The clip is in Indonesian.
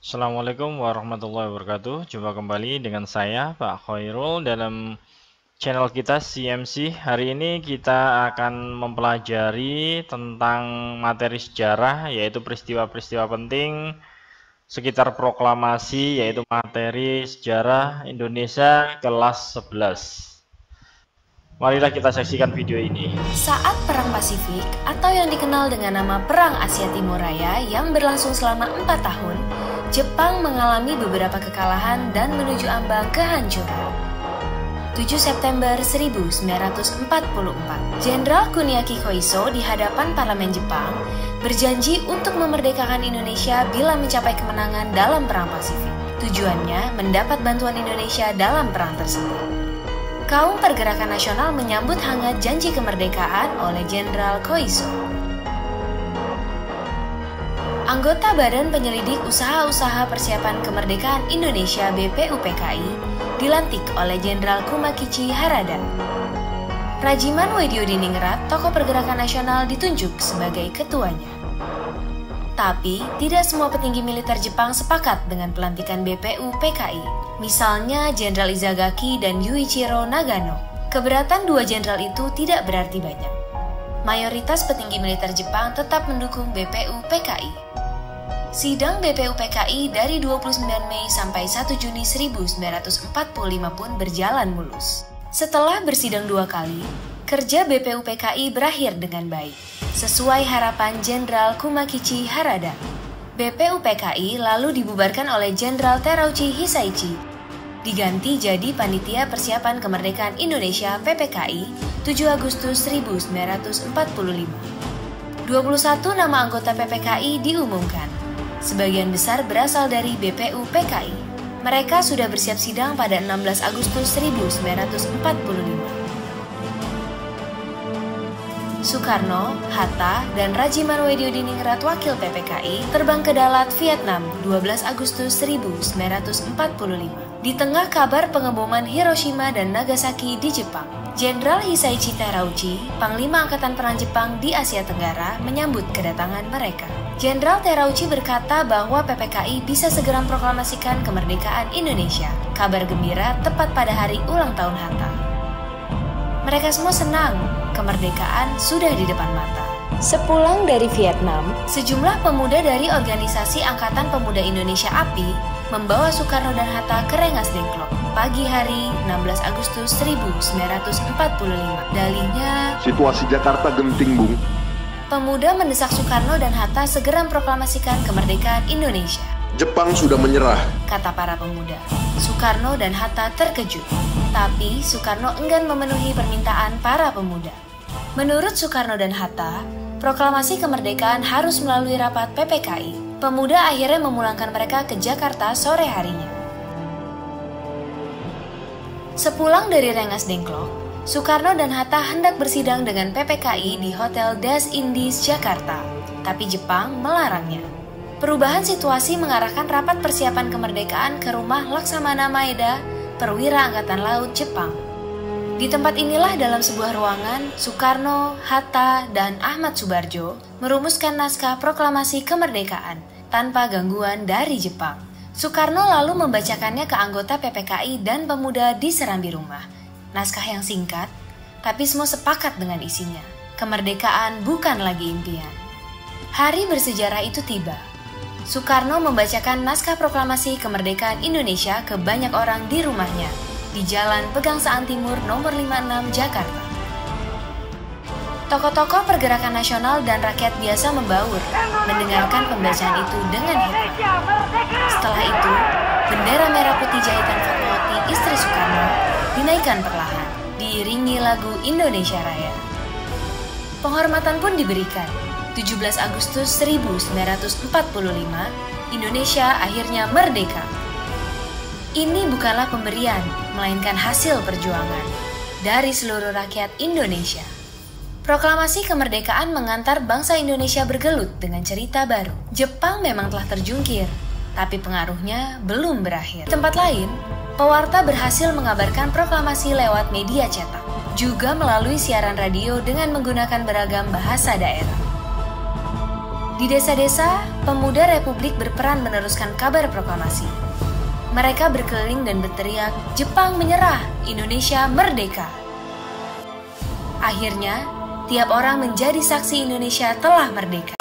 Assalamualaikum warahmatullahi wabarakatuh. Jumpa kembali dengan saya Pak Khairul dalam channel kita CMC. Hari ini kita akan mempelajari tentang materi sejarah, yaitu peristiwa-peristiwa penting sekitar proklamasi, yaitu materi sejarah Indonesia kelas 11. Marilah kita saksikan video ini. Saat Perang Pasifik atau yang dikenal dengan nama Perang Asia Timur Raya yang berlangsung selama 4 tahun, Jepang mengalami beberapa kekalahan dan menuju ambang kehancuran. 7 September 1944, Jenderal Kuniaki Koiso di hadapan parlemen Jepang berjanji untuk memerdekakan Indonesia bila mencapai kemenangan dalam Perang Pasifik. Tujuannya mendapat bantuan Indonesia dalam perang tersebut. Kaum Pergerakan Nasional menyambut hangat janji kemerdekaan oleh Jenderal Koiso. Anggota Badan Penyelidik Usaha-Usaha Persiapan Kemerdekaan Indonesia (BPUPKI) dilantik oleh Jenderal Kumakichi Harada. Rajiman Weddiodiningrat, tokoh Pergerakan Nasional, ditunjuk sebagai ketuanya. Tapi, tidak semua petinggi militer Jepang sepakat dengan pelantikan BPUPKI. Misalnya Jenderal Izagaki dan Yuichiro Nagano. Keberatan dua jenderal itu tidak berarti banyak. Mayoritas petinggi militer Jepang tetap mendukung BPUPKI. Sidang BPUPKI dari 29 Mei sampai 1 Juni 1945 pun berjalan mulus. Setelah bersidang 2 kali, kerja BPUPKI berakhir dengan baik, sesuai harapan Jenderal Kumakichi Harada. BPUPKI lalu dibubarkan oleh Jenderal Terauchi Hisaichi, diganti jadi Panitia Persiapan Kemerdekaan Indonesia (PPKI) 7 Agustus 1945. 21 nama anggota PPKI diumumkan. Sebagian besar berasal dari BPUPKI. Mereka sudah bersiap sidang pada 16 Agustus 1945. Soekarno, Hatta, dan Rajiman Weddiodiningrat wakil PPKI terbang ke Dalat, Vietnam 12 Agustus 1945. Di tengah kabar pengeboman Hiroshima dan Nagasaki di Jepang, Jenderal Hisaichi Terauchi, Panglima Angkatan Perang Jepang di Asia Tenggara, menyambut kedatangan mereka. Jenderal Terauchi berkata bahwa PPKI bisa segera memproklamasikan kemerdekaan Indonesia. Kabar gembira tepat pada hari ulang tahun Hatta. Mereka semua senang, kemerdekaan sudah di depan mata. Sepulang dari Vietnam, sejumlah pemuda dari organisasi Angkatan Pemuda Indonesia API membawa Soekarno dan Hatta ke Rengas Dengklok pagi hari 16 Agustus 1945. Dalihnya, situasi Jakarta genting, Bung. Pemuda mendesak Soekarno dan Hatta segera memproklamasikan kemerdekaan Indonesia. Jepang sudah menyerah, kata para pemuda. Soekarno dan Hatta terkejut, tapi Soekarno enggan memenuhi permintaan para pemuda. Menurut Soekarno dan Hatta, proklamasi kemerdekaan harus melalui rapat PPKI. Pemuda akhirnya memulangkan mereka ke Jakarta sore harinya. Sepulang dari Rengas Dengklok, Soekarno dan Hatta hendak bersidang dengan PPKI di Hotel Das Indies, Jakarta, tapi Jepang melarangnya. Perubahan situasi mengarahkan rapat persiapan kemerdekaan ke rumah Laksamana Maeda, perwira Angkatan Laut Jepang. Di tempat inilah dalam sebuah ruangan, Soekarno, Hatta, dan Ahmad Subarjo merumuskan naskah proklamasi kemerdekaan tanpa gangguan dari Jepang. Soekarno lalu membacakannya ke anggota PPKI dan pemuda di serambi rumah. Naskah yang singkat, tapi semua sepakat dengan isinya. Kemerdekaan bukan lagi impian. Hari bersejarah itu tiba. Soekarno membacakan naskah proklamasi kemerdekaan Indonesia ke banyak orang di rumahnya, di Jalan Pegangsaan Timur nomor 56 Jakarta. Tokoh-tokoh Pergerakan Nasional dan rakyat biasa membaur, mendengarkan pembacaan itu dengan heran. Setelah itu, bendera merah putih jahitan Fatmawati, istri Soekarno, dinaikkan perlahan, diiringi lagu Indonesia Raya. Penghormatan pun diberikan. 17 Agustus 1945, Indonesia akhirnya merdeka. Ini bukanlah pemberian, melainkan hasil perjuangan dari seluruh rakyat Indonesia. Proklamasi kemerdekaan mengantar bangsa Indonesia bergelut dengan cerita baru. Jepang memang telah terjungkir, tapi pengaruhnya belum berakhir. Di tempat lain, pewarta berhasil mengabarkan proklamasi lewat media cetak. juga melalui siaran radio dengan menggunakan beragam bahasa daerah. Di desa-desa, pemuda Republik berperan meneruskan kabar proklamasi. Mereka berkeliling dan berteriak, "Jepang menyerah, Indonesia merdeka." Akhirnya, tiap orang menjadi saksi Indonesia telah merdeka.